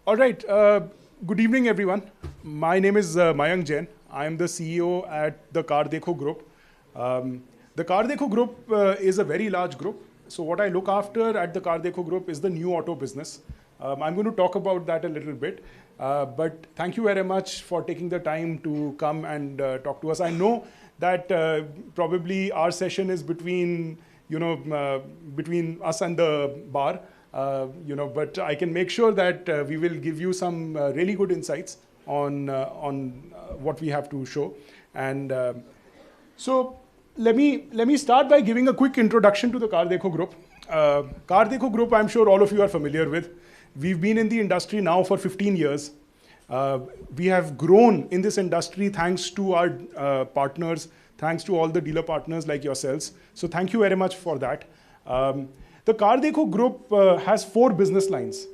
All right. Good evening, everyone. My name is Mayank Jain. I am the CEO at the CarDekho Group. The CarDekho Group is a very large group. So what I look after at the CarDekho Group is the new auto business. I'm going to talk about that a little bit. But thank you very much for taking the time to come and talk to us. I know that probably our session is between between us and the bar. But I can make sure that we will give you some really good insights on what we have to show. And so let me start by giving a quick introduction to the CarDekho Group. CarDekho Group, I'm sure all of you are familiar with. We've been in the industry now for 15 years. We have grown in this industry thanks to our partners, thanks to all the dealer partners like yourselves. So thank you very much for that. The CarDekho Group has 4 business lines.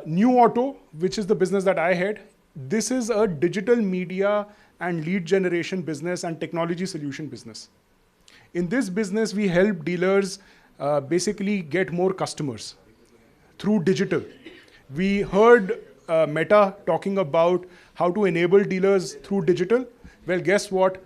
New Auto, which is the business that I head. This is a digital media and lead generation business and technology solution business. In this business, we help dealers basically get more customers through digital. We heard Meta talking about how to enable dealers through digital. Well, guess what?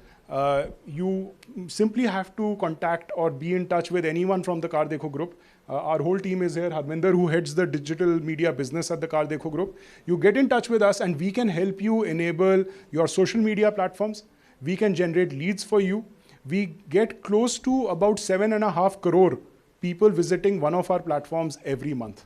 You simply have to contact or be in touch with anyone from the CarDekho Group. Our whole team is here. Harminder, who heads the digital media business at the CarDekho Group. You get in touch with us and we can help you enable your social media platforms. We can generate leads for you. We get close to about 7.5 crore people visiting one of our platforms every month.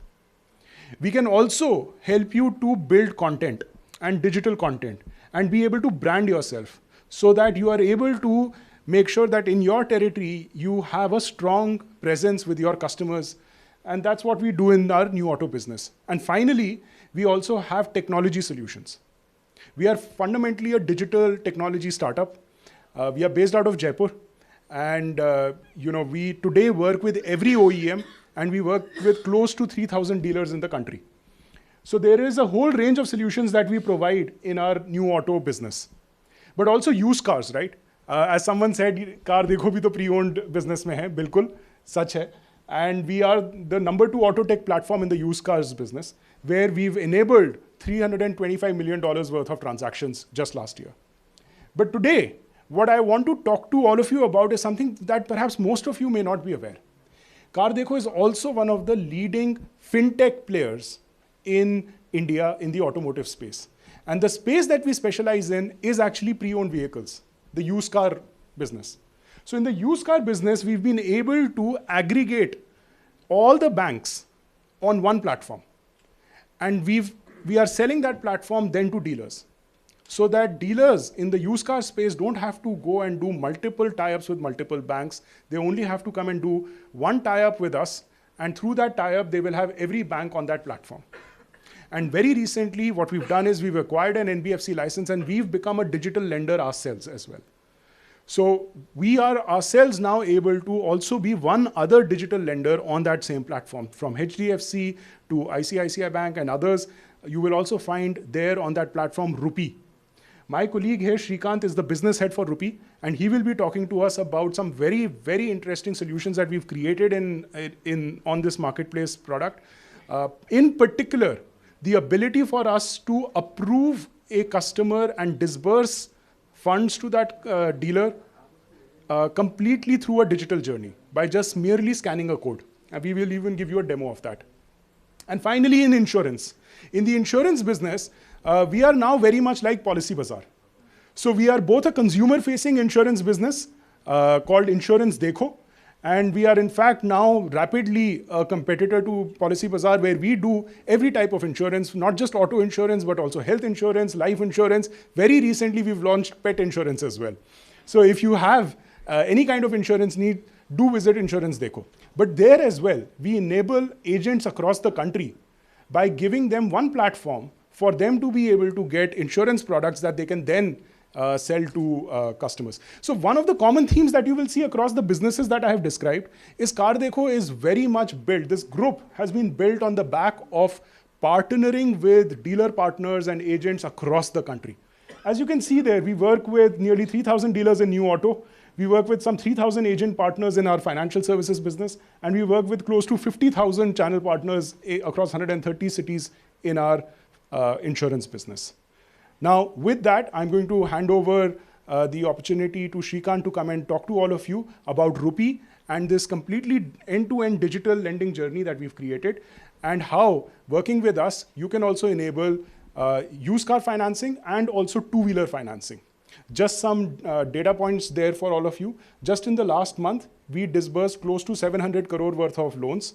We can also help you to build content and digital content and be able to brand yourself so that you are able to make sure that in your territory, you have a strong presence with your customers. And that's what we do in our new auto business. And finally, we also have technology solutions. We are fundamentally a digital technology startup. We are based out of Jaipur. And we today work with every OEM and we work with close to 3,000 dealers in the country. So there is a whole range of solutions that we provide in our new auto business. But also used cars, right? As someone said, CarDekho bhi to pre-owned business mein hai, bilkul, sach hai. And we are the #2 auto tech platform in the used cars business, where we've enabled $325 million worth of transactions just last year. But today, what I want to talk to all of you about is something that perhaps most of you may not be aware. CarDekho is also one of the leading fintech players in India in the automotive space. And the space that we specialize in is actually pre-owned vehicles, the used car business. So in the used car business, we've been able to aggregate all the banks on one platform. And we are selling that platform then to dealers, so that dealers in the used car space don't have to go and do multiple tie-ups with multiple banks. They only have to come and do one tie-up with us. And through that tie-up, they will have every bank on that platform. And very recently, what we've done is we've acquired an NBFC license and we've become a digital lender ourselves as well. So we are ourselves now able to also be one other digital lender on that same platform. From HDFC to ICICI Bank and others, you will also find there on that platform Rupyy. My colleague here, Shrikant, is the business head for Rupyy, and he will be talking to us about some very, very interesting solutions that we've created on this marketplace product. In particular, the ability for us to approve a customer and disburse funds to that dealer completely through a digital journey by just merely scanning a code. And we will even give you a demo of that. And finally, in insurance. In the insurance business, we are now very much like Policy Bazaar. So we are both a consumer-facing insurance business called Insurance Dekho, and we are in fact now rapidly a competitor to Policy Bazaar, where we do every type of insurance, not just auto insurance, but also health insurance, life insurance. Very recently, we've launched pet insurance as well. So if you have any kind of insurance need, do visit Insurance Dekho. But there as well, we enable agents across the country by giving them one platform for them to be able to get insurance products that they can then sell to customers. So one of the common themes that you will see across the businesses that I have described is CarDekho is very much built. This group has been built on the back of partnering with dealer partners and agents across the country. As you can see there, we work with nearly 3,000 dealers in new auto. We work with some 3,000 agent partners in our financial services business, and we work with close to 50,000 channel partners across 130 cities in our insurance business. Now, with that, I'm going to hand over the opportunity to Shrikant to come and talk to all of you about Rupyy and this completely end-to-end digital lending journey that we've created, and how working with us, you can also enable used car financing and also two-wheeler financing. Just some data points there for all of you. Just in the last month, we disbursed close to 700 crore worth of loans.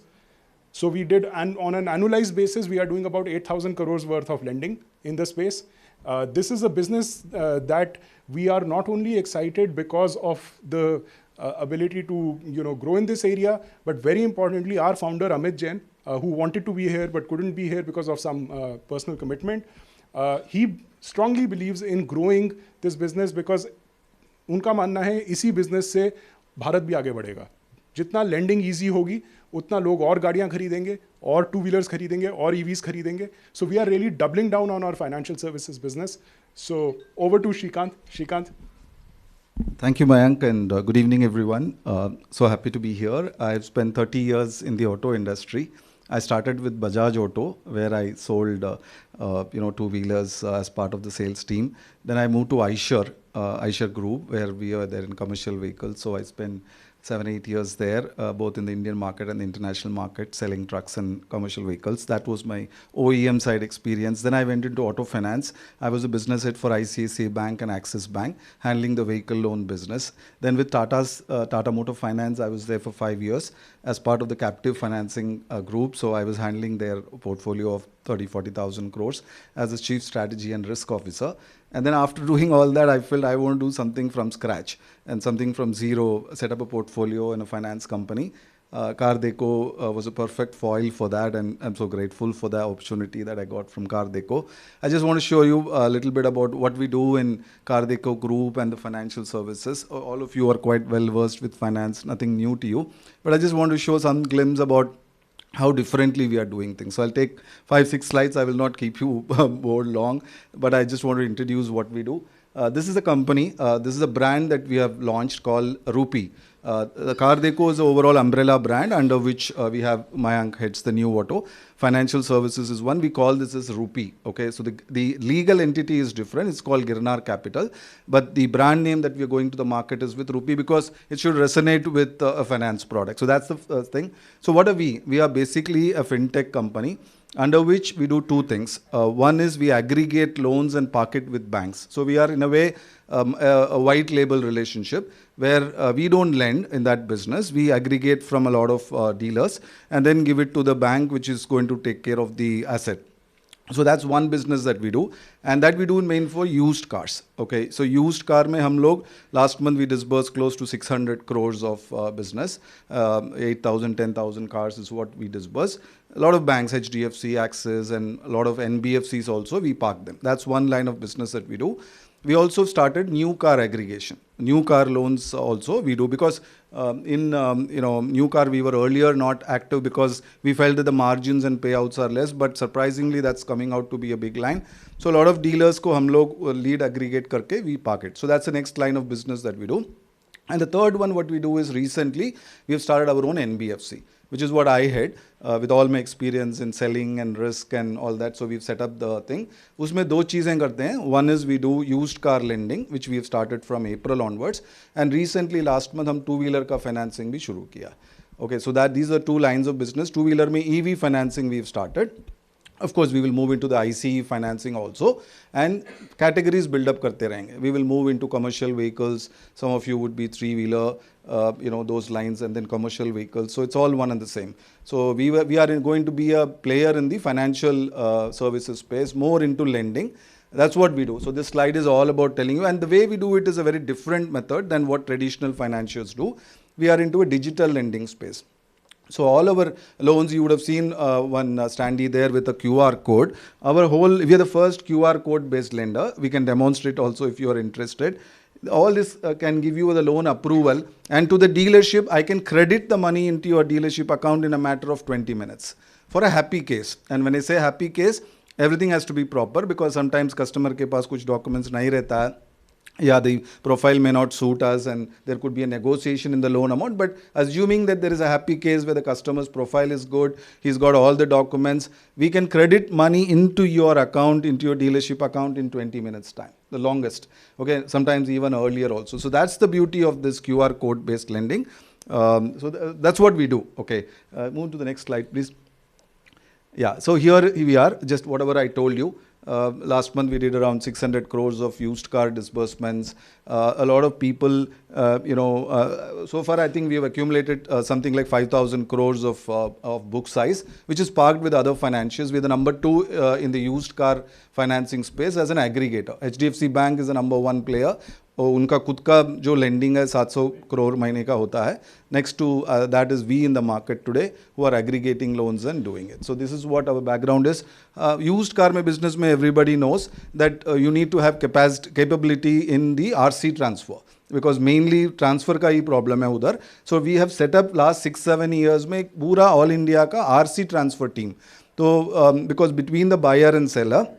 So we did, and on an annualized basis, we are doing about 8,000 crores worth of lending in the space. This is a business that we are not only excited because of the ability to grow in this area, but very importantly, our founder Amit Jain, who wanted to be here but couldn't be here because of some personal commitment, he strongly believes in growing this business because उनका मानना है इसी business से भारत भी आगे बढ़ेगा. जितना lending easy होगी, उतना लोग और गाड़ियां खरीदेंगे, और two wheelers खरीदेंगे, और EVs खरीदेंगे. So we are really doubling down on our financial services business. So over to Shrikant. Shrikant. Thank you, Mayank, and good evening, everyone. So happy to be here. I've spent 30 years in the auto industry. I started with Bajaj Auto, where I sold two-wheelers as part of the sales team. Then I moved to Eicher Group, where we are there in commercial vehicles. So I spent 7-8 years there, both in the Indian market and the international market, selling trucks and commercial vehicles. That was my OEM side experience. Then I went into auto finance. I was a business head for ICICI Bank and Axis Bank, handling the vehicle loan business. Then with Tata Motor Finance, I was there for 5 years as part of the captive financing group. So I was handling their portfolio of 30,000-40,000 crores as a chief strategy and risk officer. And then after doing all that, I felt I want to do something from scratch and something from zero, set up a portfolio in a finance company. CarDekho was a perfect foil for that, and I'm so grateful for the opportunity that I got from CarDekho. I just want to show you a little bit about what we do in CarDekho Group and the financial services. All of you are quite well versed with finance, nothing new to you. But I just want to show some glimpse about how differently we are doing things. So I'll take 5-6 slides. I will not keep you bored long, but I just want to introduce what we do. This is a company, this is a brand that we have launched called Rupyy. The CarDekho is the overall umbrella brand under which we have Mayank heads the new auto. Financial services is one. We call this as Rupyy. Okay, so the legal entity is different. It's called Girnar Capital, but the brand name that we are going to the market is with Rupyy because it should resonate with a finance product. So that's the thing. So what are we? We are basically a fintech company under which we do two things. One is we aggregate loans and park it with banks. So we are in a way a white label relationship where we don't lend in that business. We aggregate from a lot of dealers and then give it to the bank, which is going to take care of the asset. So that's one business that we do, and that we do in main for used cars. Okay, so used car mein hum log last month we disbursed close to 600 crores of business. 8,000, 10,000 cars is what we disburse. A lot of banks, HDFC, Axis, and a lot of NBFCs also, we park them. That's one line of business that we do. We also started new car aggregation. New car loans also we do because in new car we were earlier not active because we felt that the margins and payouts are less, but surprisingly that's coming out to be a big line. So a lot of dealers ko hum log lead aggregate karke we park it. So that's the next line of business that we do. And the third one what we do is recently we have started our own NBFC, which is what I had with all my experience in selling and risk and all that. So we've set up the thing. Usme do cheezein karte hain. One is we do used car lending, which we have started from April onwards. And recently last month hum two-wheeler ka financing bhi shuru kiya. Okay, so that these are two lines of business. Two-wheeler mein EV financing we've started. Of course, we will move into the ICE financing also, and categories build up karte rahenge. We will move into commercial vehicles. Some of you would be three-wheeler, those lines, and then commercial vehicles. So it's all one and the same. So we are going to be a player in the financial services space, more into lending. That's what we do. So this slide is all about telling you, and the way we do it is a very different method than what traditional financiers do. We are into a digital lending space. So all our loans, you would have seen one standee there with a QR code. We are the first QR code based lender. We can demonstrate also if you are interested. All this can give you the loan approval, and to the dealership, I can credit the money into your dealership account in a matter of 20 minutes for a happy case. And when I say happy case, everything has to be proper because sometimes customer ke paas kuch documents nahi rehta hai. yeah, the profile may not suit us and there could be a negotiation in the loan amount, but assuming that there is a happy case where the customer's profile is good, he's got all the documents, we can credit money into your account, into your dealership account in 20 minutes time, the longest. Okay, sometimes even earlier also. So that's the beauty of this QR code based lending. That's what we do. Okay, move to the next slide, please. Yeah, so here we are, just whatever I told you. Last month we did around 600 crores of used car disbursements. A lot of people, so far I think we have accumulated something like 5,000 crores of book size, which is parked with other financials. We're the number 2 in the used car financing space as an aggregator. HDFC Bank is the number 1 player. और उनका खुद का जो lending है 700 करोड़ महीने का होता है. Next to that is we in the market today who are aggregating loans and doing it. So this is what our background is. Used car में बिजनेस में everybody knows that you need to have capability in the RC transfer, because mainly transfer का ही problem है उधर. So we have set up last 6-7 years में एक पूरा all India का आरसी ट्रांसफर टीम. तो because between the buyer and seller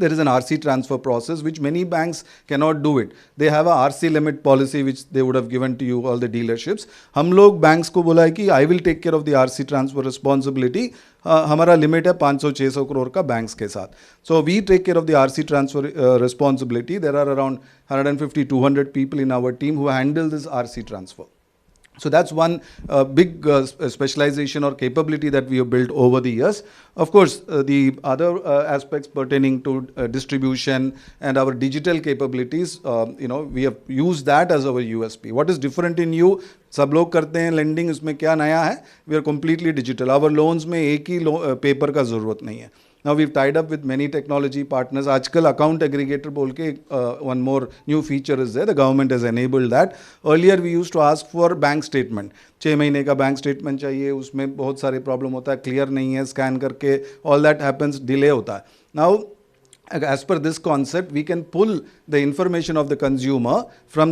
there is an RC transfer process which many banks cannot do it. They have a RC limit policy which they would have given to you, all the dealerships. हम लोग banks को बोला है कि I will take care of the RC transfer responsibility. हमारा limit है 500-600 करोड़ का banks के साथ. So we take care of the RC transfer responsibility. There are around 150-200 people in our team who handle this RC transfer. So that's one big specialization or capability that we have built over the years. Of course, the other aspects pertaining to distribution and our digital capabilities, we have used that as our USP. What is different in you? सब लोग करते हैं lending, इसमें क्या नया है? We are completely digital. Our loans में एक ही paper का ज़रूरत नहीं है. Now we've tied up with many technology partners. आजकल account aggregator बोल के one more new feature is there. The government has enabled that. Earlier we used to ask for bank statement. 6 महीने का बैंक स्टेटमेंट चाहिए, उसमें बहुत सारे problem होता है, क्लियर नहीं है, स्कैन करके all that happens, डिले होता है. Now as per this concept, we can pull the information of the consumer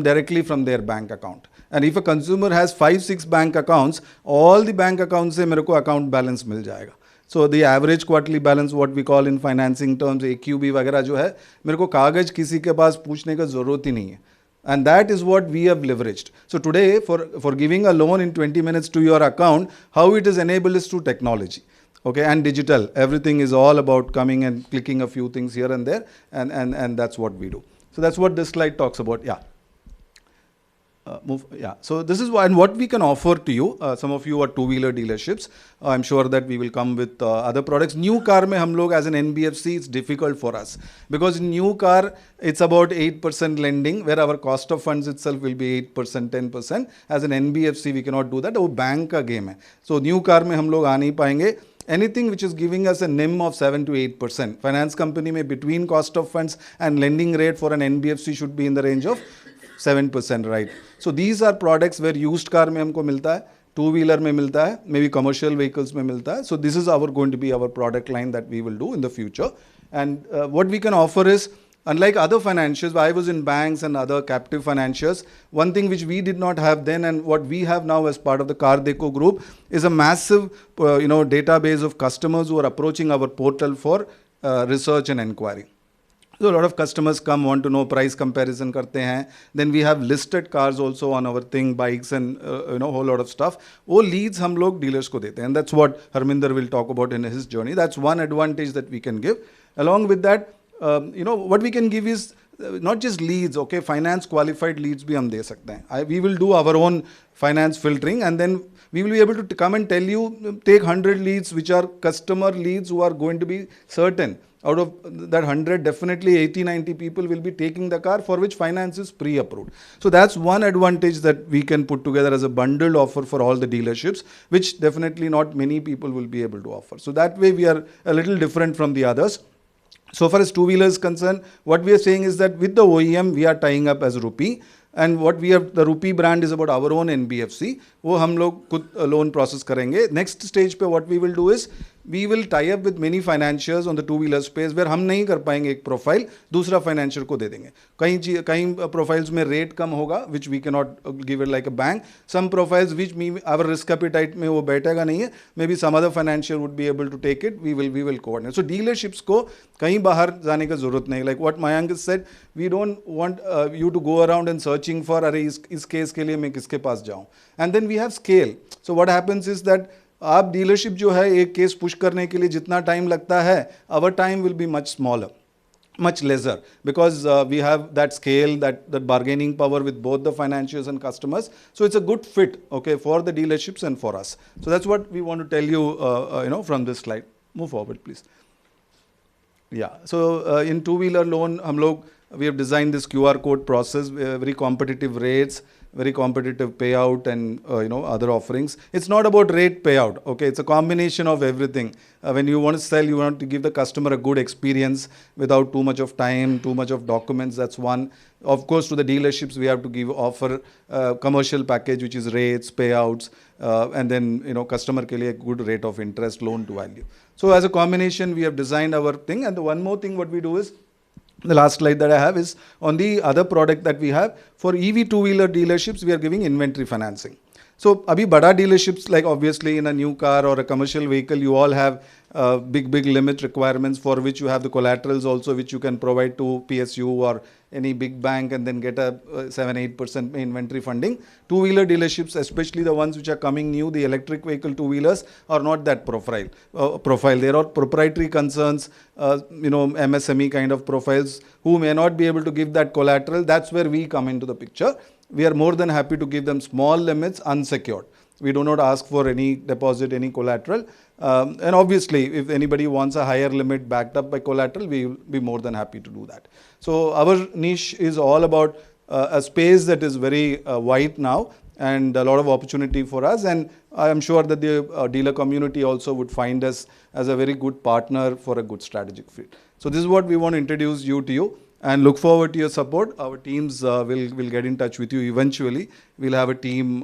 directly from their bank account. And if a consumer has 5-6 bank accounts, all the bank accounts से मेरे को account balance मिल जाएगा. So the average quarterly balance, what we call in financing terms, AQB वगैरह जो है, मेरे को कागज किसी के पास पूछने का ज़रूरत ही नहीं है. And that is what we have leveraged. So today, for giving a loan in 20 minutes to your account, how it is enabled is through technology. Okay, and digital. Everything is all about coming and clicking a few things here and there, and that's what we do. So that's what this slide talks about. Yeah. So this is what we can offer to you. Some of you are two-wheeler dealerships. I'm sure that we will come with other products. New car mein hum log as an NBFC, it's difficult for us because in new car it's about 8% lending, where our cost of funds itself will be 8%, 10%. As an NBFC we cannot do that. वो bank का game है. So new car में हम लोग आ नहीं पाएंगे. Anything which is giving us a NIM of 7 to 8%. Finance company में between cost of funds and lending rate for an NBFC should be in the range of 7%, right? So these are products where used car में हमको मिलता है, two-wheeler में मिलता है, maybe commercial vehicles में मिलता है. So this is going to be our product line that we will do in the future. And what we can offer is, unlike other financials, I was in banks and other captive financiers, one thing which we did not have then and what we have now as part of the CarDekho Group is a massive database of customers who are approaching our portal for research and inquiry. So a lot of customers come, want to know price comparison karte hain. Then we have listed cars also on our thing, bikes and whole lot of stuff. वो leads हम लोग dealers को देते हैं, and that's what Harminder will talk about in his journey. That's one advantage that we can give. Along with that, what we can give is not just leads, okay, finance qualified leads भी हम दे सकते हैं. We will do our own finance filtering, and then we will be able to come and tell you, take 100 leads which are customer leads who are going to be certain. Out of that 100, definitely 80-90 people will be taking the car for which finance is pre-approved. So that's one advantage that we can put together as a bundled offer for all the dealerships, which definitely not many people will be able to offer. So that way we are a little different from the others. So far as two-wheelers concerned, what we are saying is that with the OEM, we are tying up as Rupyy. And what we have, the Rupyy brand is about our own NBFC. वो हम लोग खुद loan process करेंगे. Next stage पे what we will do is, we will tie up with many financiers on the two-wheeler space where हम नहीं कर पाएंगे एक प्रोफाइल, दूसरा फाइनेंशियर को दे देंगे. कहीं प्रोफाइल्स में रेट कम होगा, which we cannot give it like a bank. Some profiles which our risk appetite में वो बैठेगा नहीं है, maybe some other financier would be able to take it. We will coordinate. So dealerships को कहीं बाहर जाने का जरूरत नहीं. Like what Mayank said, we don't want you to go around and searching for अरे इस केस के लिए मैं किसके पास जाऊँ. And then we have scale. So what happens is that आप डीलरशिप जो है एक केस पुश करने के लिए जितना टाइम लगता है, our time will be much smaller, much lesser, because we have that scale, that bargaining power with both the financiers and customers. So it's a good fit, okay, for the dealerships and for us. So that's what we want to tell you, from this slide. Move forward, please. Yeah. So in two-wheeler loan, we have designed this QR code process, very competitive rates, very competitive payout, and other offerings. It's not about rate payout. Okay, it's a combination of everything. When you want to sell, you want to give the customer a good experience without too much of time, too much of documents. That's one. Of course, to the dealerships, we have to offer commercial package, which is rates, payouts, and then customer ke liye a good rate of interest, loan to value. So as a combination, we have designed our thing. And the one more thing what we do is, the last slide that I have is on the other product that we have. For EV two-wheeler dealerships, we are giving inventory financing. So, abhi bada dealerships, like obviously in a new car or a commercial vehicle, you all have big limit requirements for which you have the collaterals also, which you can provide to PSU or any big bank and then get a 7-8% inventory funding. Two-wheeler dealerships, especially the ones which are coming new, the electric vehicle two-wheelers, are not that profile. There are proprietary concerns, MSME kind of profiles who may not be able to give that collateral. That's where we come into the picture. We are more than happy to give them small limits unsecured. We do not ask for any deposit, any collateral. And obviously, if anybody wants a higher limit backed up by collateral, we will be more than happy to do that. So our niche is all about a space that is very wide now and a lot of opportunity for us. And I am sure that the dealer community also would find us as a very good partner for a good strategic fit. So this is what we want to introduce you to you. And look forward to your support. Our teams will get in touch with you eventually. We'll have a team,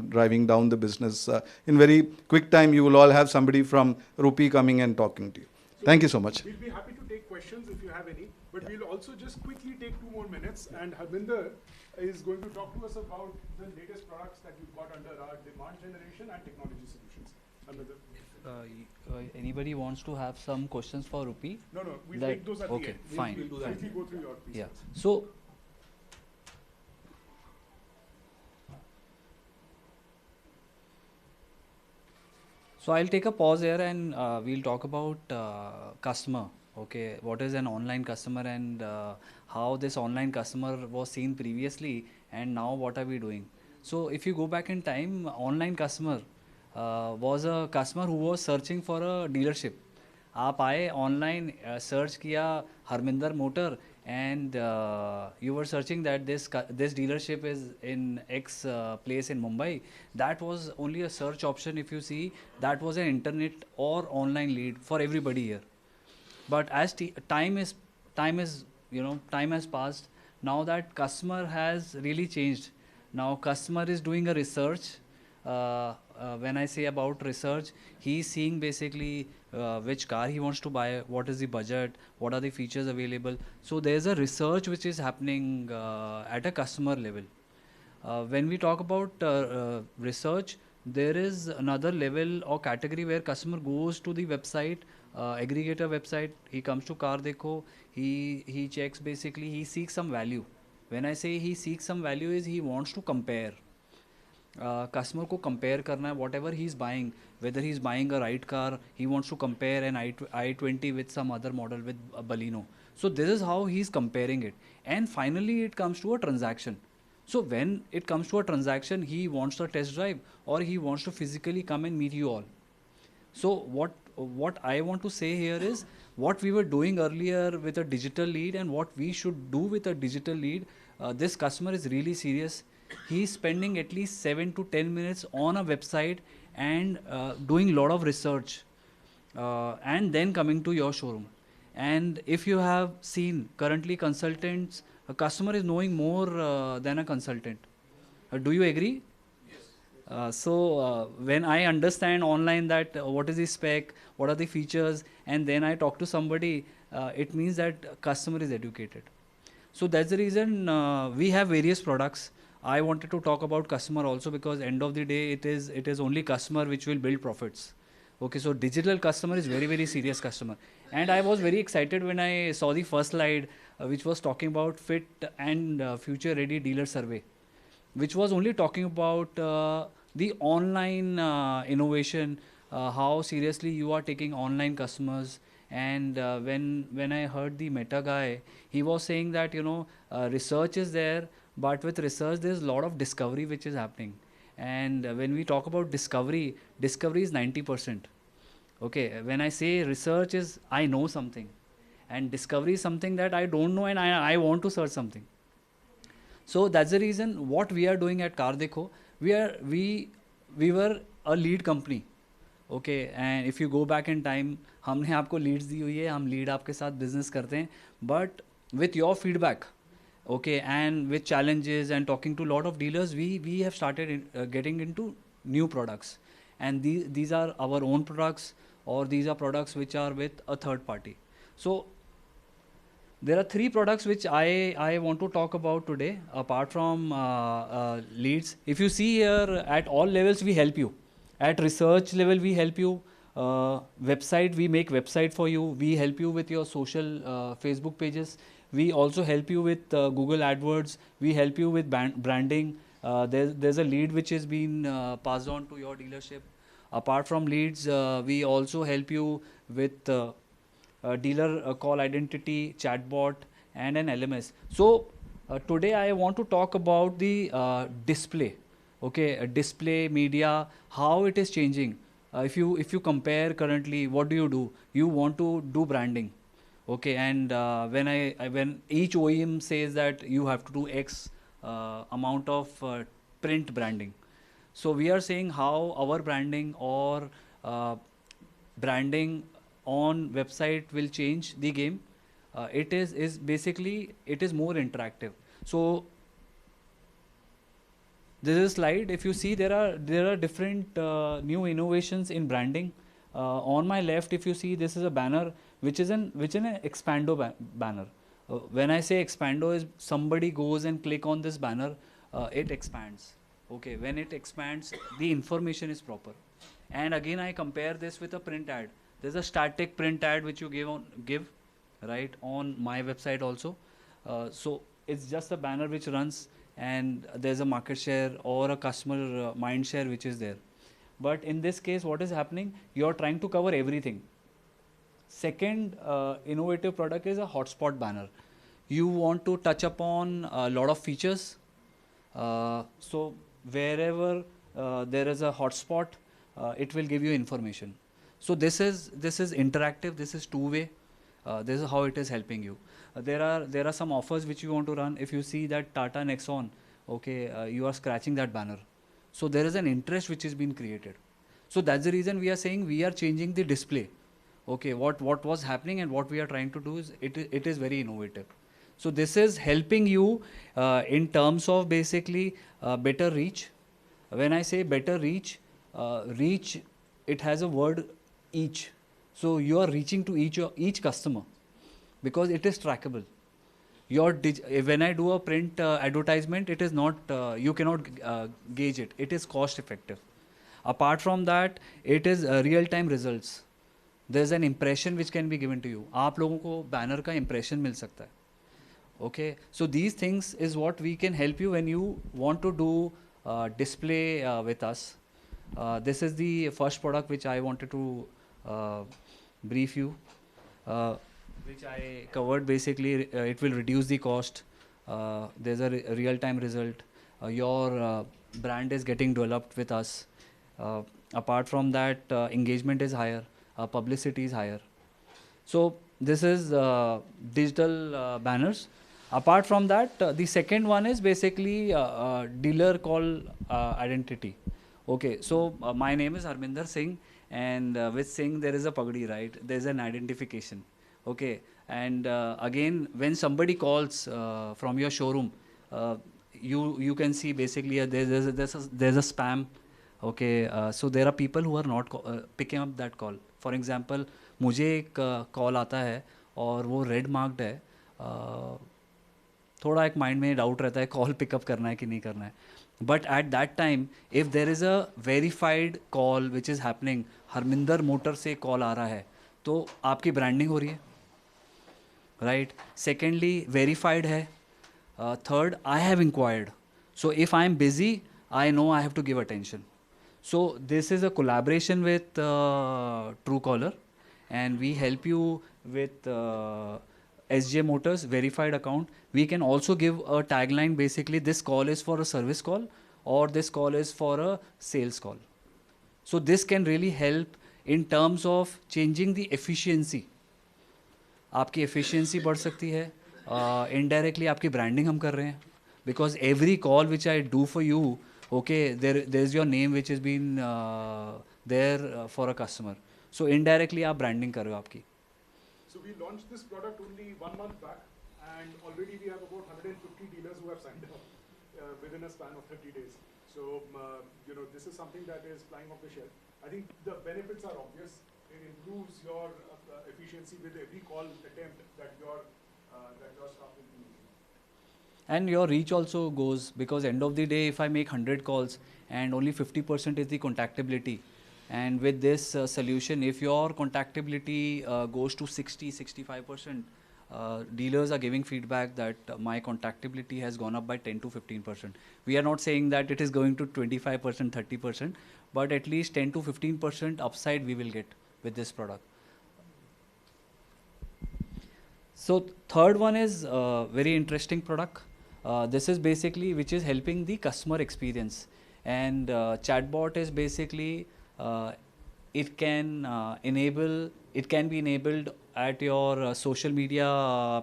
driving down the business. In very quick time, you will all have somebody from Rupyy coming and talking to you. Thank you so much. We'll be happy to take questions if you have any, but we'll also just quickly take 2 more minutes, and Harminder is going to talk to us about the latest products that we've got under our demand generation and technology solutions. Harminder. Anybody wants to have some questions for Rupyy? No, we'll take those at the end. Okay, fine. We'll do that. Quickly go through your piece. Yeah. First. So I'll take a pause here and we'll talk about customer. Okay, what is an online customer and how this online customer was seen previously and now what are we doing? So if you go back in time, online customer was a customer who was searching for a dealership. आप आए online search किया Harminder motor and you were searching that this dealership is in X place in Mumbai. That was only a search option. If you see, that was an internet or online lead for everybody here. But as time has passed, now that customer has really changed. Now customer is doing a research. When I say about research, he is seeing basically which car he wants to buy, what is the budget, what are the features available. So there's a research which is happening at a customer level. When we talk about research, there is another level or category where customer goes to the website, aggregator website, he comes to CarDekho, he checks basically, he seeks some value. When I say he seeks some value is he wants to compare. Customer को compare करना है whatever he is buying, whether he is buying a right car, he wants to compare an i20 with some other model with a Baleno. So this is how he is comparing it, and finally it comes to a transaction. So when it comes to a transaction, he wants a test drive or he wants to physically come and meet you all. So what I want to say here is what we were doing earlier with a digital lead and what we should do with a digital lead. This customer is really serious. He is spending at least 7 to 10 minutes on a website and doing a lot of research and then coming to your showroom. And if you have seen currently consultants, a customer is knowing more than a consultant. Do you agree? When I understand online that what is the spec, what are the features, and then I talk to somebody, it means that customer is educated. So that's the reason we have various products. I wanted to talk about customer also, because end of the day it is only customer which will build profits. Okay, so digital customer is very serious customer, and I was very excited when I saw the first slide, which was talking about fit and future ready dealer survey, which was only talking about the online innovation, how seriously you are taking online customers. And when I heard the Meta guy, he was saying that research is there, but with research there's a lot of discovery which is happening. And when we talk about discovery, discovery is 90%. Okay, when I say research is I know something, and discovery is something that I don't know and I want to search something. So that's the reason what we are doing at CarDekho. We were a lead company. Okay, and if you go back in time, हमने आपको leads दी हुई है, हम lead आपके साथ business करते हैं, but with your feedback, okay, and with challenges and talking to a lot of dealers, we have started getting into new products, and these are our own products, or these are products which are with a third party. So there are three products which I want to talk about today, apart from leads. If you see here, at all levels we help you. At research level we help you. Website, we make website for you. We help you with your social Facebook pages. We also help you with Google AdWords. We help you with branding. There's a lead which has been passed on to your dealership. Apart from leads, we also help you with dealer call identity, chatbot, and an LMS. So today I want to talk about the display. Okay, display media, how it is changing. If you compare currently, what do? You want to do branding. Okay, and when each OEM says that you have to do X amount of print branding. So we are saying how our branding or branding on website will change the game. It is basically, it is more interactive. So this is a slide. If you see, there are different new innovations in branding. On my left, if you see, this is a banner which is an Expando banner. When I say Expando, is somebody goes and click on this banner, it expands. Okay, when it expands, the information is proper. And again, I compare this with a print ad. There's a static print ad which you give right on my website also. So it's just a banner which runs, and there's a market share or a customer mind share which is there. But in this case, what is happening? You're trying to cover everything. Second innovative product is a hotspot banner. You want to touch upon a lot of features. So wherever there is a hotspot, it will give you information. So this is interactive. This is two-way. This is how it is helping you. There are some offers which you want to run. If you see that Tata Nexon, okay, you are scratching that banner. So there is an interest which is being created. So that's the reason we are saying we are changing the display. Okay, what was happening and what we are trying to do is it is very innovative. So this is helping you in terms of basically better reach. When I say better reach, reach, it has a word each. So you are reaching to each customer because it is trackable. When I do a print advertisement, it is not, you cannot gauge it. It is cost effective. Apart from that, it is real-time results. There's an impression which can be given to you. आप लोगों को banner का impression मिल सकता है. Okay, so these things is what we can help you when you want to do display with us. This is the first product which I wanted to brief you, which I covered. Basically, it will reduce the cost. There's a real-time result. Your brand is getting developed with us. Apart from that, engagement is higher, publicity is higher. So this is digital banners. Apart from that, the second one is basically dealer call identity. Okay, so my name is Harminder Singh, and with Singh there is a pagdi, right? There's an identification. Okay, and again, when somebody calls from your showroom, you can see basically there's a spam. Okay, so there are people who are not picking up that call. For example, मुझे एक call आता है और वो red marked है, थोड़ा एक mind में डाउट रहता है कॉल पिकअप करना है कि नहीं करना है. But at that time if there is a verified call which is happening, Harminder motor से कॉल आ रहा है, तो आपकी ब्रांडिंग हो रही है, राइट. सेकेंडली वेरीफाइड है. Third, I have inquired, so if I am busy, I know I have to give attention. So this is a collaboration with Truecaller, and we help you with SJ Motors verified account. We can also give a tagline, basically this call is for a service call or this call is for a sales call. So this can really help in terms of changing the efficiency. आपकी efficiency बढ़ सकती है, indirectly आपकी branding हम कर रहे हैं, because every call which I do for you, okay, there's your name which has been there for a customer. So indirectly आप branding कर रहे हो आपकी. So we launched this product only 1 month back, and already we have about 150 dealers who have signed up within a span of 30 days. So this is something that is flying off the shelf. I think the benefits are obvious. It improves your efficiency with every call attempt that your staff will be using. And your reach also goes, because end of the day, if I make 100 calls and only 50% is the contactability, and with this solution, if your contactability goes to 60-65%, dealers are giving feedback that my contactability has gone up by 10 to 15%. We are not saying that it is going to 25%, 30%, but at least 10 to 15% upside we will get with this product. So third one is very interesting product. This is basically which is helping the customer experience, and chatbot is basically it can be enabled at your social media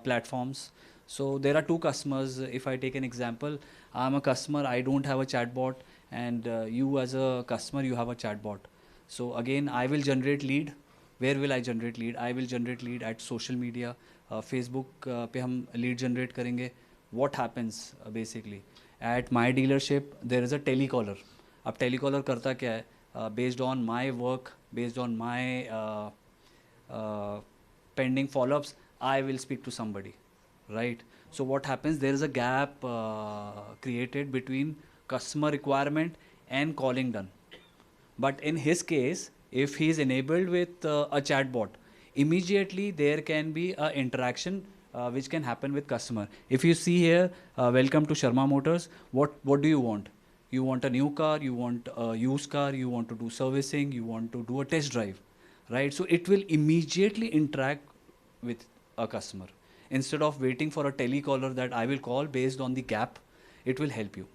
platforms. So there are two customers. If I take an example, I'm a customer, I don't have a chatbot, and you as a customer, you have a chatbot. So again, I will generate lead. Where will I generate lead? I will generate lead at social media. Facebook पे हम lead generate करेंगे. What happens basically at my dealership, there is a telecaller. अब telecaller करता क्या है? Based on my work, based on my pending follow-ups, I will speak to somebody, right? So what happens? There is a gap created between customer requirement and calling done. But in his case, if he is enabled with a chatbot, immediately there can be an interaction which can happen with customer. If you see here, welcome to Sharma Motors. What do you want? You want a new car, you want a used car, you want to do servicing, you want to do a test drive, right? So it will immediately interact with a customer. Instead of waiting for a telecaller that I will call based on the gap, it will help you.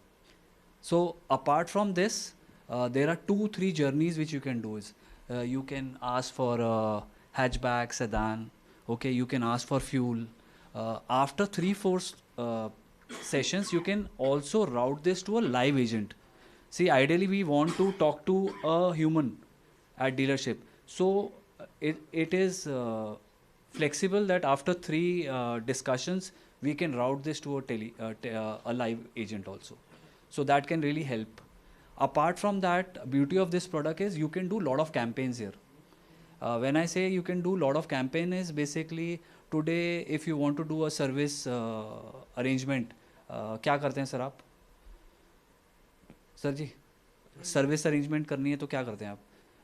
So apart from this, there are 2-3 journeys which you can do. Is you can ask for a hatchback, sedan. Okay, you can ask for fuel. After 3-4 sessions, you can also route this to a live agent. See, ideally we want to talk to a human at dealership. So it is flexible that after 3 discussions, we can route this to a live agent also. So that can really help. Apart from that, beauty of this product is you can do lot of campaigns here. When I say you can do lot of campaign is basically today if you want to do a service arrangement, क्या करते हैं sir आप? Sir जी, service arrangement करनी है तो क्या करते हैं आप?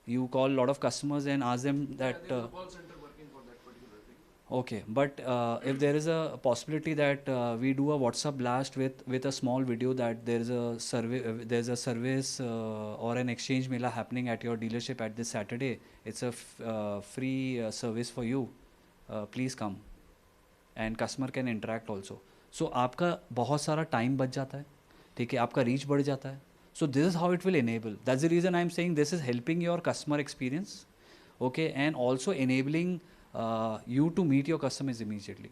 You call lot of customers and ask them that. Call center working for that particular thing. Okay, but if there is a possibility that we do a WhatsApp blast with a small video that there's a service or an exchange mela happening at your dealership at this Saturday. It's a free service for you. Please come, and customer can interact also. So आपका बहुत सारा time बच जाता है, ठीक है? आपका reach बढ़ जाता है. So this is how it will enable. That's the reason I'm saying this is helping your customer experience, okay, and also enabling you to meet your customers immediately.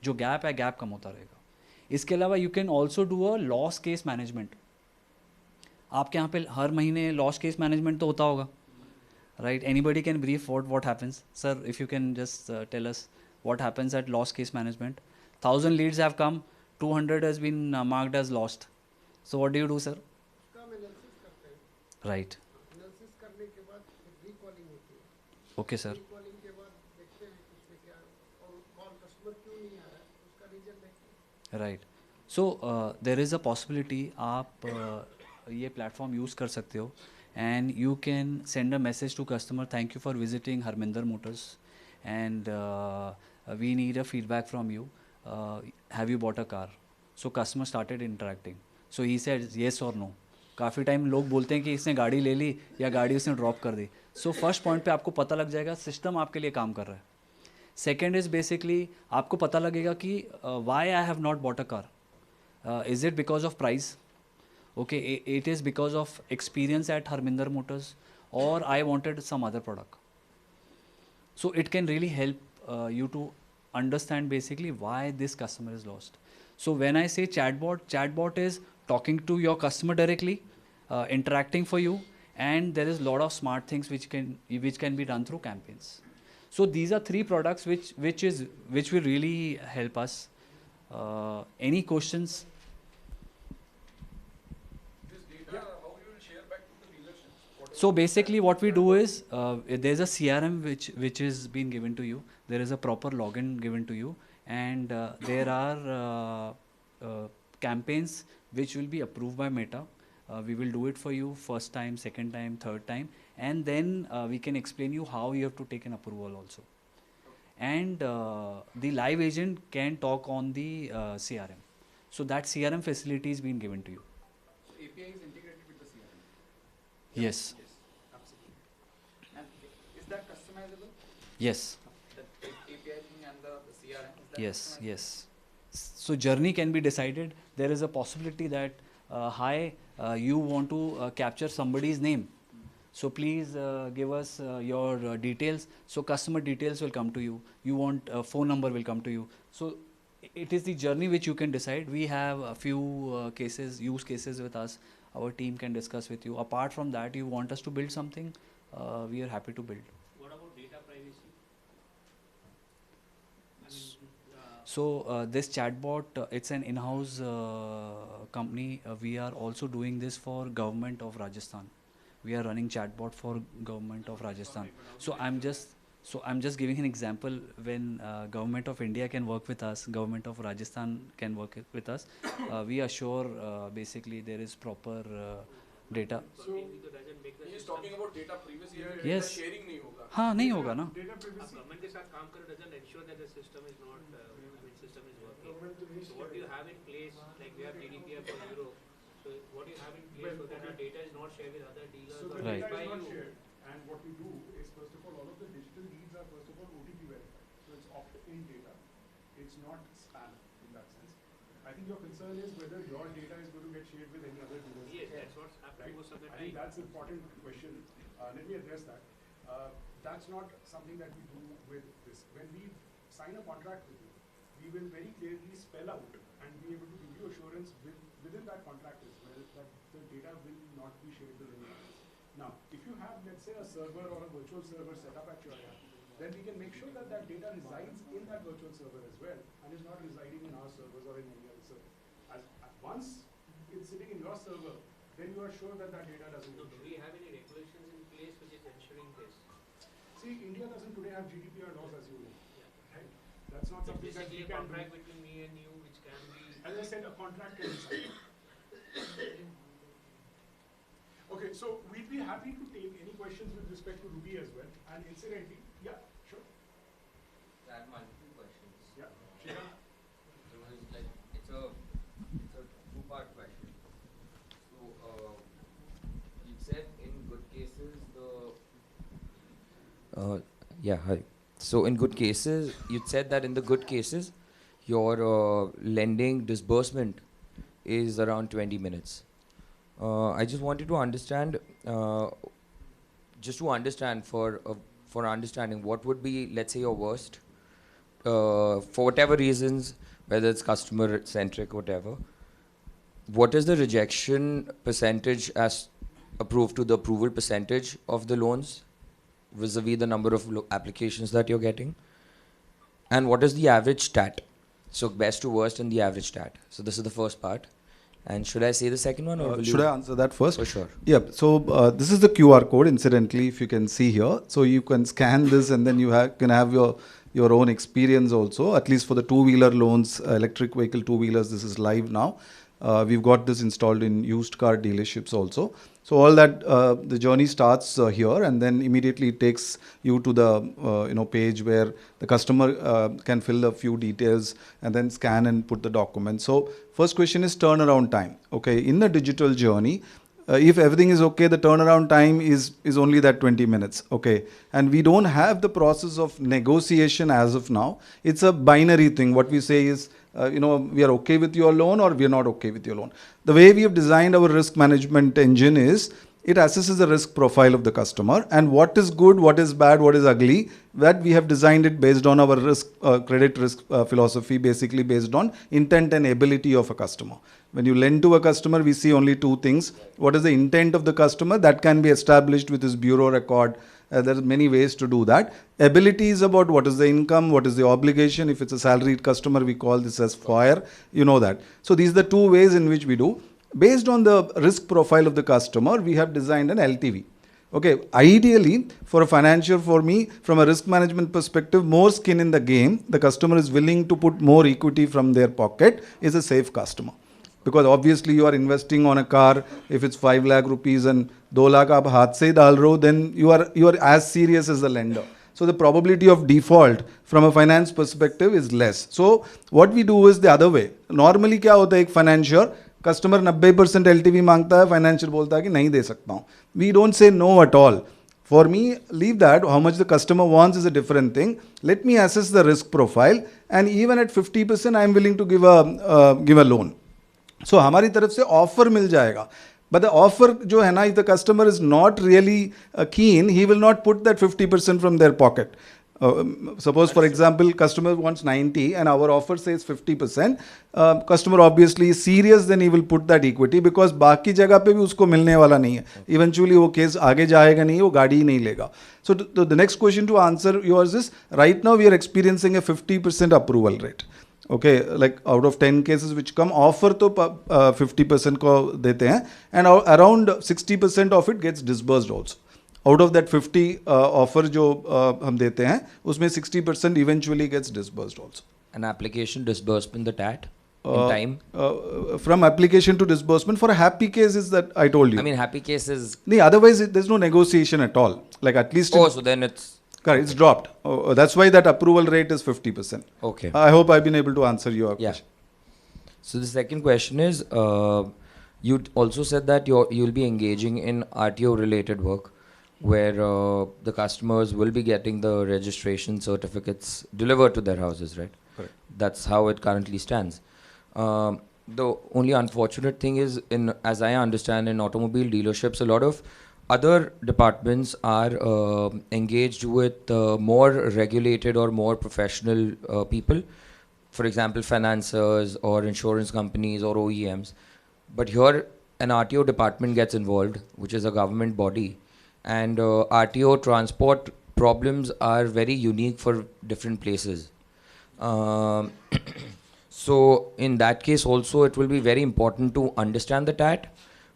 जो gap है, gap कम होता रहेगा. इसके अलावा you can also do a loss case management. आपके यहाँ पे हर महीने loss case management तो होता होगा, right? Anybody can brief what happens. Sir, if you can just tell us what happens at loss case management. 1,000 leads have come, 200 has been marked as lost. So what do you do, sir? Right, analysis करने के बाद recalling होती है। Okay sir, recalling के बाद देखते हैं कि उसमें क्या और कॉल कस्टमर क्यों नहीं आ रहा है, उसका रीजन देखते हैं। Right. So there is a possibility आप ये प्लेटफॉर्म यूज़ कर सकते हो and you can send a message to customer, thank you for visiting Harminder motors and we need a feedback from you, have you bought a car? So customer started interacting, so he said yes और no. काफ़ी time लोग बोलते हैं कि इसने गाड़ी ले ली या गाड़ी उसने ड्रॉप कर दी। सो फर्स्ट पॉइंट पे आपको पता लग जाएगा सिस्टम आपके लिए काम कर रहा है। सेकेंड इज़ बेसिकली आपको पता लगेगा कि why I have not bought a car, is it because of price, okay, it is because of experience at Harminder Motors, or I wanted some other product. So it can really help you to understand basically why this customer is lost. So when I say chatbot, chatbot is talking to your customer directly, interacting for you, and there is a lot of smart things which can be done through campaigns. So these are three products which will really help us. Any questions? So basically what we do is there's a CRM which is being given to you, there is a proper login given to you, and there are campaigns which will be approved by Meta. We will do it for you first time, second time, third time, and then we can explain you how you have to take an approval also. And the live agent can talk on the CRM. So that CRM facility is being given to you. So API is integrated with the CRM. Yes. And is that customizable? Yes. The API thing and the CRM, is that Yes, customizable? yes. So journey can be decided. There is a possibility that hi, you want to capture somebody's name. So please give us your details. So customer details will come to you. You want phone number will come to you. So it is the journey which you can decide. We have a few use cases with us. Our team can discuss with you. Apart from that, you want us to build something, we are happy to build. What about data privacy? So this chatbot, it's an in-house company. We are also doing this for government of Rajasthan. We are running chatbot for government of Rajasthan. So I'm just giving an example. When government of India can work with us, government of Rajasthan can work with us. We assure basically there is proper data. Working with the doesn't make the He is system. talking about data privacy. Yeah, Data yes. sharing नहीं होगा. हाँ नहीं होगा ना. Data अब privacy. government के साथ काम करो doesn't ensure that the system is not, system is working. Government to So what do you have in place? Like we have GDPR for Europe. So what do you have in place so that our data is not shared with other dealers So or the Right. data by is not you? shared, and what we do is first of all of the digital leads are first of all OTP verified. So it's opt-in data. It's not spam in that sense. I think your concern is whether your data is going to get shared with any other dealers. Yes, that's what's happening Right? most of the I think time. that's an important question. Let me address that. That's not something that we do with this. When we sign a contract with you, we will very clearly spell out and be able to give you assurance within that contract as well that the data will not be shared with anyone else. Now, if you have, let's say, a server or a virtual server set up at your app, then we can make sure that that data resides in that virtual server as well and is not residing in our servers or in any other server. Once it's sitting in your server, then you are sure that that data doesn't So get do shared. we have any regulations in place which is ensuring this? See, India doesn't today have GDPR laws as you know, Yeah. right? That's not It's something that basically we a can do. contract between me and you which can be. As I said, a contract can be signed. Okay, so we'd be happy to take any questions with respect to Ruby as well. And incidentally, yeah, sure. I have multiple questions. Yeah, Shreya. So it's like it's a two-part question. So you said in good cases hi. So in good cases, you said that in the good cases, your lending disbursement is around 20 minutes. I just wanted to understand, for understanding, what would be, let's say, your worst, for whatever reasons, whether it's customer centric, whatever. What is the rejection percentage as approved to the approval percentage of the loans vis-a-vis the number of applications that you're getting? And what is the average stat? So best to worst and the average stat. So this is the first part. And should I say the second one, or will Should you? I answer that first? For sure. Yeah, so this is the QR code, incidentally, if you can see here. So you can scan this and then you can have your own experience also, at least for the two-wheeler loans, electric vehicle two-wheelers, this is live now. We've got this installed in used car dealerships also. So all that, the journey starts here, and then immediately it takes you to the page where the customer can fill a few details and then scan and put the document. So first question is turnaround time. Okay, in the digital journey, if everything is okay, the turnaround time is only that 20 minutes. Okay, and we don't have the process of negotiation as of now. It's a binary thing. What we say is, we are okay with your loan or we are not okay with your loan. The way we have designed our risk management engine is, it assesses the risk profile of the customer and what is good, what is bad, what is ugly, that we have designed it based on our credit risk philosophy, basically based on intent and ability of a customer. When you lend to a customer, we see only two things. What is the intent of the customer? That can be established with his bureau record. There are many ways to do that. Ability is about what is the income, what is the obligation. If it's a salaried customer, we call this as FOIR. You know that. So these are the two ways in which we do. Based on the risk profile of the customer, we have designed an LTV. Okay, ideally, for a financier, for me, from a risk management perspective, more skin in the game, the customer is willing to put more equity from their pocket, is a safe customer. Because obviously you are investing on a car, if it's 5 lakh rupees and 2 lakh aap haath se dal rahe ho, then you are as serious as the lender. So the probability of default from a finance perspective is less. So what we do is the other way. Normally क्या होता है एक financier, customer 90% LTV मांगता है, financier बोलता है कि नहीं दे सकता हूँ. We don't say no at all. For me, leave that. How much the customer wants is a different thing. Let me assess the risk profile, and even at 50%, I am willing to give a loan. So हमारी तरफ से offer मिल जाएगा. But the offer जो है ना, if the customer is not really keen, he will not put that 50% from their pocket. Suppose, for example, customer wants 90 and our offer says 50%. Customer obviously is serious, then he will put that equity, because बाकी जगह पे भी उसको मिलने वाला नहीं है. Eventually वो case आगे जाएगा नहीं, वो गाड़ी ही नहीं लेगा. So the next question to answer yours is, right now we are experiencing a 50% approval rate. Okay, like out of 10 cases which come, offer to 50% को देते हैं, and around 60% of it gets disbursed also. Out of that 50 offer जो हम देते हैं, उसमें 60% eventually gets disbursed also. An application disbursement, the TAT, in time? From application to disbursement, for a happy case is that I told you. I mean, happy cases. No, otherwise there's no negotiation at all. Like at least. Oh, so then it's. Correct, it's dropped. That's why that approval rate is 50%. Okay. I hope I've been able to answer your question. So the second question is, you also said that you'll be engaging in RTO related work, where the customers will be getting the registration certificates delivered to their houses, right? Correct. That's how it currently stands. The only unfortunate thing is, as I understand, in automobile dealerships, a lot of other departments are engaged with more regulated or more professional people. For example, financiers or insurance companies or OEMs. But here, an RTO department gets involved, which is a government body. And RTO transport problems are very unique for different places. So in that case also, it will be very important to understand the TAT,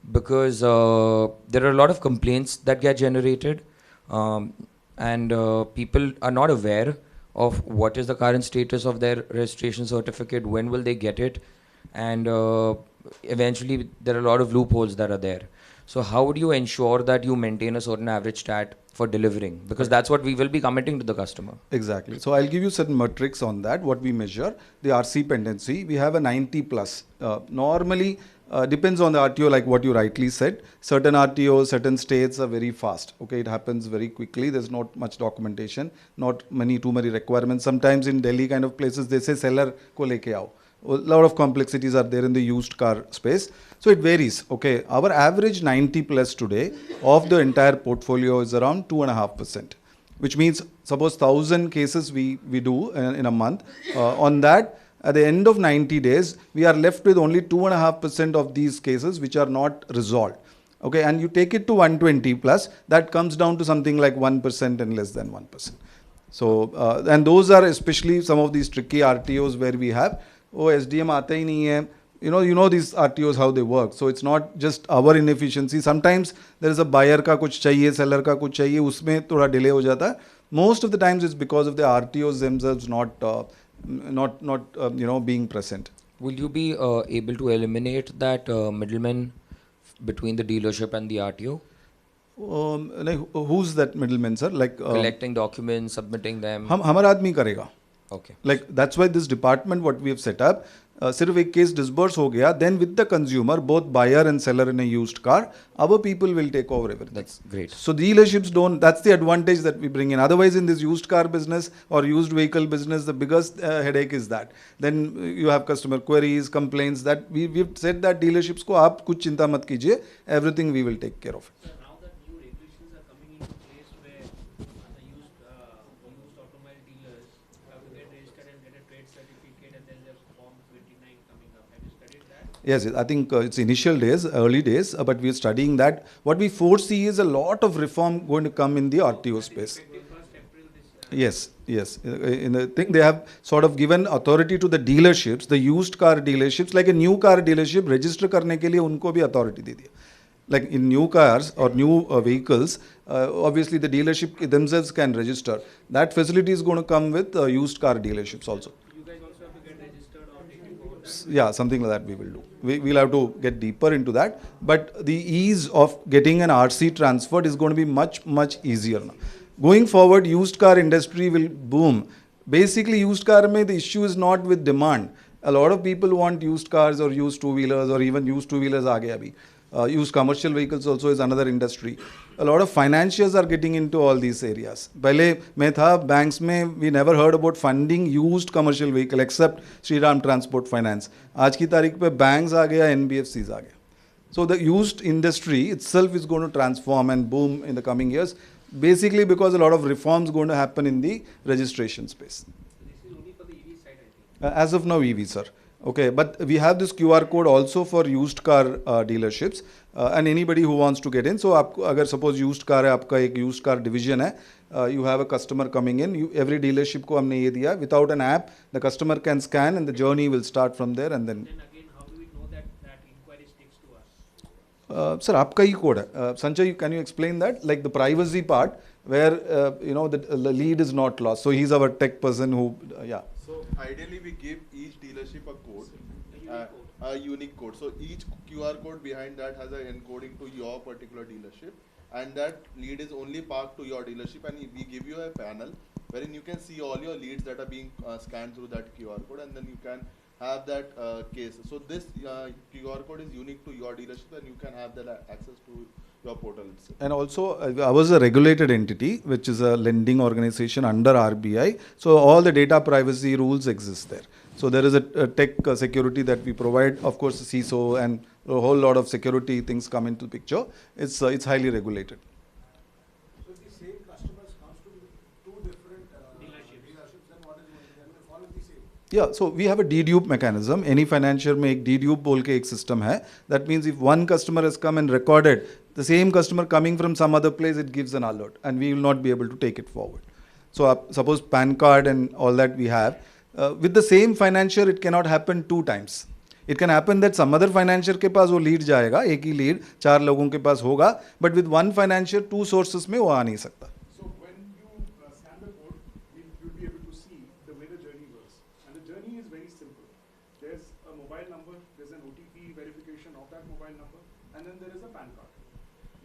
because there are a lot of complaints that get generated, and people are not aware of what is the current status of their registration certificate, when will they get it, and eventually there are a lot of loopholes that are there. So how would you ensure that you maintain a certain average TAT for delivering? Because that's what we will be committing to the customer. Exactly. So I'll give you certain metrics on that. What we measure, the RC pendency, we have a 90 plus. Normally, depends on the RTO, like what you rightly said. Certain RTOs, certain states are very fast. Okay, it happens very quickly. There's not much documentation, not too many requirements. Sometimes in Delhi kind of places, they say seller ko leke aao. A lot of complexities are there in the used car space. So it varies. Okay, our average 90 plus today of the entire portfolio is around 2.5%, which means suppose 1,000 cases we do in a month. On that, at the end of 90 days, we are left with only 2.5% of these cases which are not resolved. Okay, and you take it to 120 plus, that comes down to something like 1% and less than 1%. So, and those are especially some of these tricky RTOs where we have, SDM आता ही नहीं है, you know these RTOs how they work. So it's not just our inefficiency. Sometimes there is a buyer का कुछ चाहिए, seller का कुछ चाहिए, उसमें थोड़ा delay हो जाता है. Most of the times it's because of the RTOs themselves not being present. Will you be able to eliminate that middleman between the dealership and the RTO? Like who's that middleman, sir? Like Collecting documents, submitting them. हमारा आदमी करेगा. Okay. Like that's why this department what we have set up, सिर्फ एक case disburse हो गया, then with the consumer, both buyer and seller in a used car, our people will take over everything. That's great. So dealerships don't, that's the advantage that we bring in. Otherwise in this used car business or used vehicle business, the biggest headache is that. Then you have customer queries, complaints, that we've said that dealerships को आप कुछ चिंता मत कीजिए, everything we will take care of. So now that new regulations are coming into place where the used automobile dealers have to get registered and get a trade certificate, and then there's Form 29 coming up. Have you studied that? Yes, I think it's initial days, early days, but we are studying that. What we foresee is a lot of reform going to come in the RTO space. Effective 1st April this Yes, yes. In the thing, they have sort of given authority to the dealerships, the used car dealerships, like a new car dealership, register करने के लिए उनको भी authority दे दिया. Like in new cars or new vehicles, obviously the dealership themselves can register. That facility is going to come with used car dealerships also. you guys also have to get registered or taken over that? Yeah, something like that we will do. We'll have to get deeper into that. But the ease of getting an RC transferred is going to be much, much easier now. Going forward, used car industry will boom. Basically, used car mein the issue is not with demand. A lot of people want used cars or used two-wheelers or even used two-wheelers aa gaya abhi. Used commercial vehicles also is another industry. A lot of financiers are getting into all these areas. पहले मैं था banks में, we never heard about funding used commercial vehicle except Shriram Transport Finance. आज की तारीख पे banks आ गया, NBFCs आ गया. So the used industry itself is going to transform and boom in the coming years, basically because a lot of reforms going to happen in the registration space. This is only for the EV side, I think. As of now, EV, sir. Okay, but we have this QR code also for used car dealerships and anybody who wants to get in. So, आपको अगर suppose used car है, आपका एक used car division है, you have a customer coming in. Every dealership को हमने ये दिया. Without an app, the customer can scan and the journey will start from there and then. Then again, how do we know that that inquiry sticks to us? Sir, आपका ही code है. Sanjay, can you explain that? Like the privacy part where the lead is not lost. So he's our tech person who, yeah. So ideally we give each dealership a code, a unique code. So each QR code behind that has an encoding to your particular dealership, and that lead is only parked to your dealership, and we give you a panel wherein you can see all your leads that are being scanned through that QR code, and then you can have that case. So this QR code is unique to your dealership, and you can have that access to your portal itself. And also, ours is a regulated entity, which is a lending organization under RBI. So all the data privacy rules exist there. So there is a tech security that we provide. Of course, CISO and a whole lot of security things come into picture. It's highly regulated. So if the same customers comes to two different dealerships, then what is going to they follow the same? Yeah, so we have a dedupe mechanism. Any financier में एक dedupe बोल के एक system है. That means if one customer has come and recorded, the same customer coming from some other place, it gives an alert and we will not be able to take it forward. So suppose PAN card and all that we have, with the same financier, it cannot happen two times. It can happen that some other financier के पास वो lead जाएगा, एक ही lead, चार लोगों के पास होगा, but with one financier, two sources में वो आ नहीं सकता. So when you scan the code, you'll be able to see the way the journey works. And the journey is very simple. There's a mobile number, there's an OTP verification of that mobile number, and then there is a PAN card.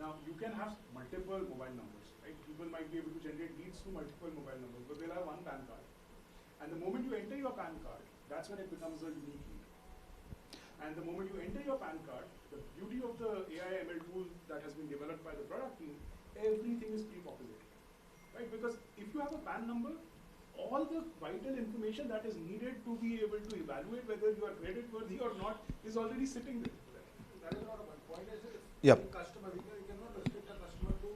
Now you can have multiple mobile numbers, right? People might be able to generate leads to multiple mobile numbers, but they'll have one PAN card. And the moment you enter your PAN card, that's when it becomes a unique lead. And the moment you enter your PAN card, the beauty of the AI ML tool that has been developed by the product team, everything is pre-populated, right? Because if you have a PAN number, all the vital information that is needed to be able to evaluate whether you are credit worthy or not is already sitting there. That is not a point. Is if Yep. the customer, we cannot restrict a customer to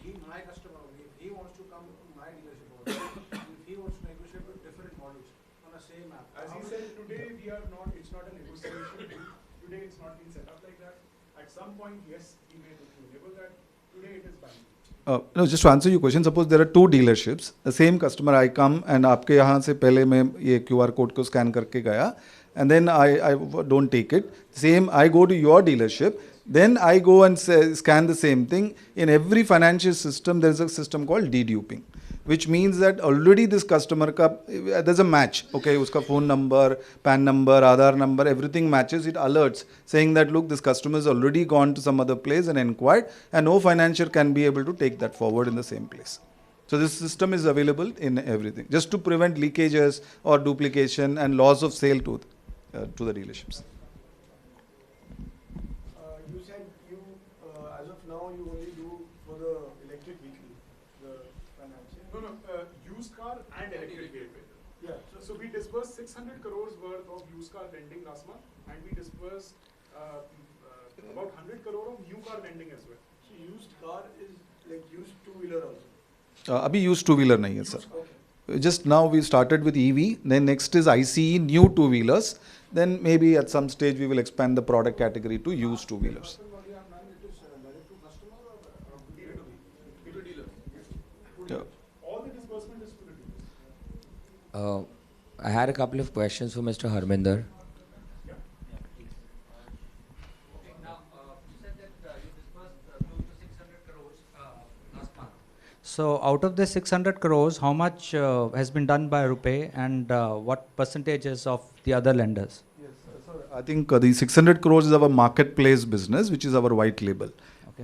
be my customer only. If he wants to come to my dealership also, if he wants to negotiate with different models on the same app. As he said, today we are not, it's not a negotiation tool. Today it's not been set up like that. At some point, yes, he may enable that. Today it is banned. No, just to answer your question, suppose there are two dealerships. The same customer, I come and आपके यहाँ से पहले मैं ये QR code को scan करके गया, and then I don't take it. Same, I go to your dealership, then I go and scan the same thing. In every financial system, there is a system called deduping, which means that already this customer ka, there's a match. Okay, uska phone number, PAN number, Aadhaar number, everything matches. It alerts saying that look, this customer has already gone to some other place and inquired, and no financier can be able to take that forward in the same place. So this system is available in everything, just to prevent leakages or duplication and loss of sale to the dealerships. You said you, as of now, you only do for the electric vehicle, the finance. No, used car and electric vehicle. Yeah. So we disbursed 600 crores worth of used car lending last month, and we disbursed about 100 crore of new car lending as well. So used car is like used two-wheeler also. अभी used two-wheeler नहीं है sir. Okay. Just now we started with EV, then next is ICE, new two-wheelers. Then maybe at some stage we will expand the product category to used two-wheelers. All the disbursement is to the dealers. I had a couple of questions for Mr. Harminder. So out of the 600 crores, how much has been done by Rupyy, and what percentages of the other lenders? Yes, sir. I think the 600 crores is our marketplace business, which is our white label.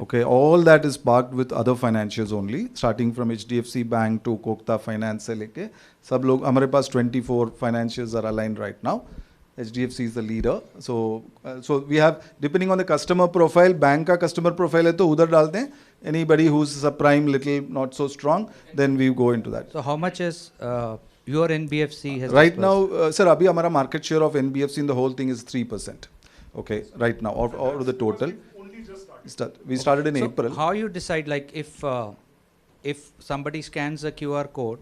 Okay, all that is parked with other financiers only, starting from HDFC Bank to Kokta Finance से लेके सब लोग हमारे पास 24 financiers are aligned right now. HDFC is the leader. So we have, depending on the customer profile, bank का customer profile है तो उधर डालते हैं. Anybody who's subprime, little not so strong, then we go into that. So how much is your NBFC has Right disbursed? now, sir, अभी हमारा market share of NBFC in the whole thing is 3%. Okay, right now, out of the total. Only just started. We started in So April. how you decide, like if somebody scans a QR code,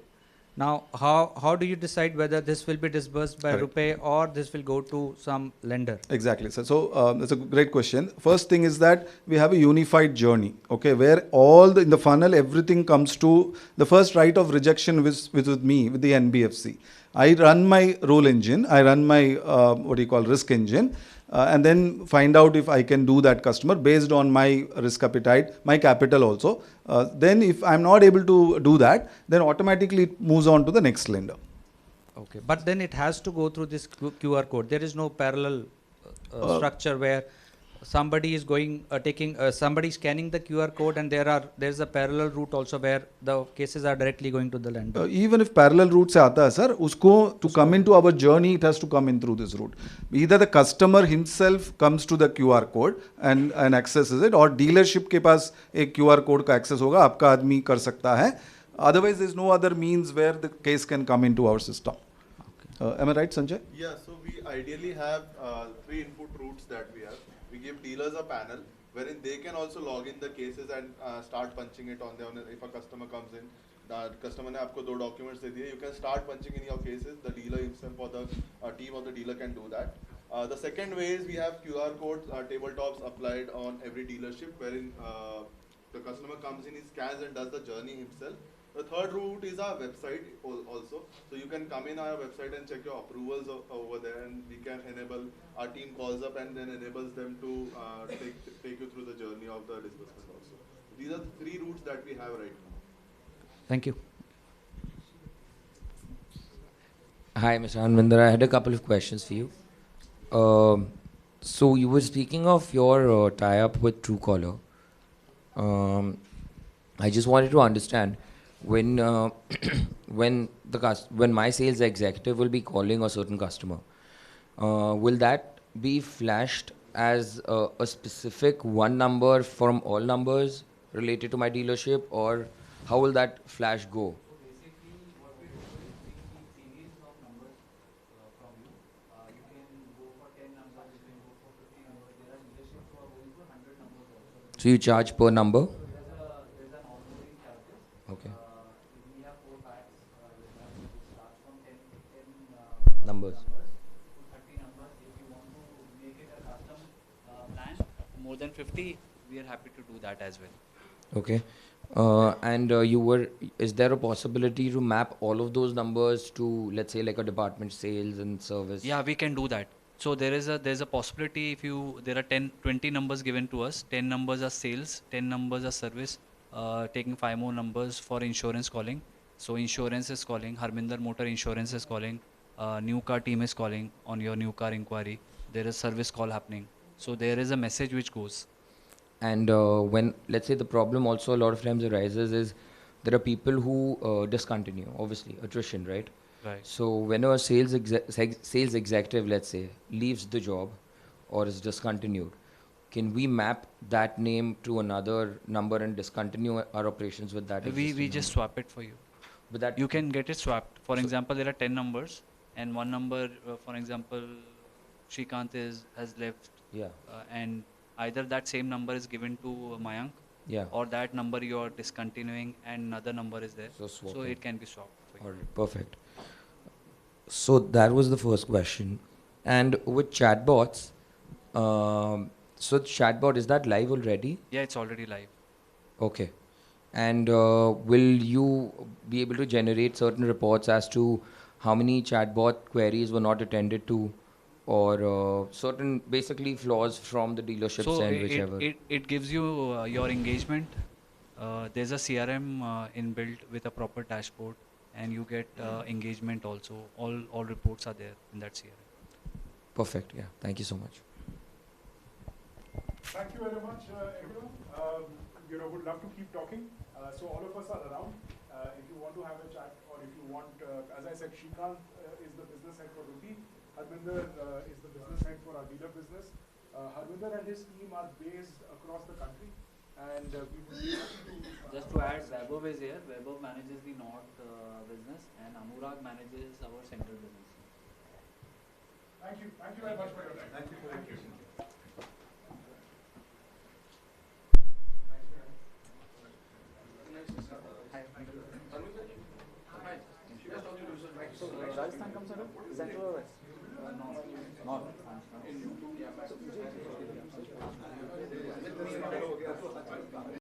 now how do you decide whether this will be disbursed by Correct. Rupyy or this will go to some lender? Exactly, sir. So that's a great question. First thing is that we have a unified journey, okay, where all in the funnel, everything comes to the first right of rejection with me, with the NBFC. I run my rule engine, I run my risk engine, and then find out if I can do that customer based on my risk appetite, my capital also. Then if I'm not able to do that, then automatically it moves on to the next lender. Okay, but then it has to go through this QR code. There is no parallel structure where somebody is going somebody scanning the QR code, and there's a parallel route also where the cases are directly going to the lender. Even if parallel route से आता है sir, उसको to come into our journey, it has to come in through this route. Either the customer himself comes to the QR code and accesses it, or dealership के पास एक QR code का access होगा, आपका आदमी कर सकता है. Otherwise, there is no other means where the case can come into our system. Am I right, Sanjay? Yeah, so we ideally have 3 input routes that we have. We give dealers a panel wherein they can also log in the cases and start punching it on their own. If a customer comes in, the customer ने आपको 2 documents दे दिए, you can start punching in your cases. The dealer himself or the team of the dealer can do that. The second way is we have QR codes, tabletops applied on every dealership wherein the customer comes in, he scans and does the journey himself. The third route is our website also. So you can come in our website and check your approvals over there, and we can enable, our team calls up and then enables them to take you through the journey of the disbursement also. These are the 3 routes that we have right now. Thank you. Hi, Mr. Harminder. I had a couple of questions for you. So you were speaking of your tie-up with Truecaller. I just wanted to understand when when my sales executive will be calling a certain customer, will that be flashed as a specific one number from all numbers related to my dealership, or how will that flash go? So you charge per number? Okay. Numbers. More than 50, we are happy to do that as well. Okay. Is there a possibility to map all of those numbers to, let's say, like a department sales and service? Yeah, we can do that. So there's a possibility if there are 10, 20 numbers given to us. 10 numbers are sales, 10 numbers are service. Taking 5 more numbers for insurance calling. So insurance is calling. Harminder Motor Insurance is calling. New car team is calling on your new car inquiry. There is service call happening. So there is a message which goes. And when, let's say, the problem also a lot of times arises is there are people who discontinue, obviously, attrition, right? Right. So when a sales executive, let's say, leaves the job or is discontinued, can we map that name to another number and discontinue our operations with that We existing just number? swap it for you. But that You can get it swapped. For So- example, there are 10 numbers, and one number, for example, Shrikant has left, yeah, and either that same number is given to Mayank, yeah. or that number you are discontinuing, and another number is there. So swap So it. it can be swapped for you. All right, perfect. So that was the first question. And with chatbots, so chatbot, is that live already? Yeah, it's already live. Okay. And will you be able to generate certain reports as to how many chatbot queries were not attended to, or certain basically flaws from the dealerships So and whichever? it gives you your engagement. There's a CRM inbuilt with a proper dashboard, and you get engagement also. All reports are there in that CRM. Perfect. Yeah. Thank you so much. Thank you very much, everyone. Would love to keep talking. So all of us are around. If you want to have a chat, or if you want, as I said, Shrikant is the business head for Rupyy. Harminder is the business head for our dealer business. Harminder and his team are based across the country, and we would be happy to. Just to add, Vaibhav is here. Vaibhav manages the north business, and Anurag manages our central business. Thank you. Thank you very much for your time. Thank you for your patience. So Rajasthan comes under central or west? North. North.